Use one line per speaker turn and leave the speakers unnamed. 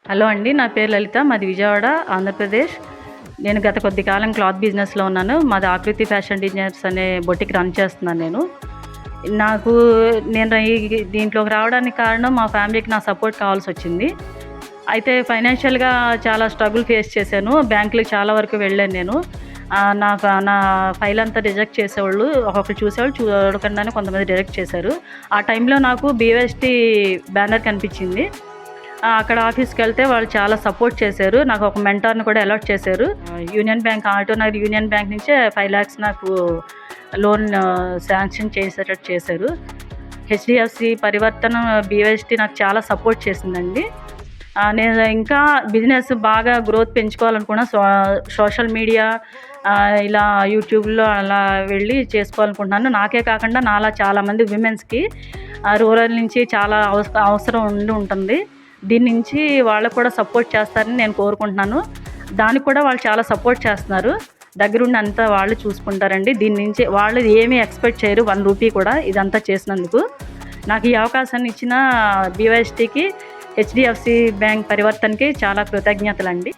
Hello అండి. నా పేరు లలిత. మాది విజయవాడ, ఆంధ్రప్రదేశ్. నేను గత కొద్ది కాలం క్లాత్ బిజినెస్‌లో ఉన్నాను. మాది ఆకృతి ఫ్యాషన్ డిజైనర్స్ అనే బొటిక్ రన్ చేస్తున్నాను నేను. నాకు నేను దీంట్లోకి రావడానికి కారణం మా ఫ్యామిలీకి నా సపోర్ట్ కావాల్సొచ్చింది. అయితే ఫైనాన్షియల్‌గా చాలా స్ట్రగుల్ ఫేస్ చేశాను. బ్యాంకులకి చాలా వరకు వెళ్ళాను నేను. నా ఫైల్ అంతా రిజెక్ట్ చేసేవాళ్ళు. ఒక్కొక్కరు చూసేవాళ్ళు, చూడకుండానే కొంతమంది రిజెక్ట్ చేశారు. ఆ టైంలో నాకు బీవైఎస్‌టీ బ్యానర్ కనిపించింది. అక్కడ ఆఫీస్‌కెళ్తే వాళ్ళు చాలా సపోర్ట్ చేశారు. నాకు ఒక మెంటార్‌ని కూడా అలాట్ చేశారు. Union bank, Autonagar union bank నుంచే 5 లాక్స్ నాకు లోన్ శాంక్షన్ చేసేటట్టు చేశారు. హెచ్‌డీఎఫ్‌సీ పరివర్తన బీవైఎస్‌టీ నాకు చాలా సపోర్ట్ చేసిందండి. నేను ఇంకా బిజినెస్ బాగా గ్రోత్ పెంచుకోవాలనుకున్న సోషల్ మీడియా, ఇలా యూట్యూబ్‌లో అలా వెళ్ళి చేసుకోవాలనుకుంటున్నాను. నాకే కాకుండా నాలా చాలామంది విమెన్స్‌కి రూరల్ నుంచి చాలా అవసరం ఉంటుంది. దీని నుంచి వాళ్ళకు కూడా సపోర్ట్ చేస్తారని నేను కోరుకుంటున్నాను. దానికి కూడా వాళ్ళు చాలా సపోర్ట్ చేస్తున్నారు. దగ్గరుండి అంతా వాళ్ళు చూసుకుంటారండి. దీని నుంచి వాళ్ళు ఏమీ ఎక్స్‌పెక్ట్ చేయరు, 1 రూపీ కూడా ఇదంతా చేసినందుకు. నాకు ఈ అవకాశాన్ని ఇచ్చిన బీవైఎస్‌టీకి, హెచ్‌డీఎఫ్‌సీ బ్యాంక్ పరివర్తనకి చాలా కృతజ్ఞతలండి.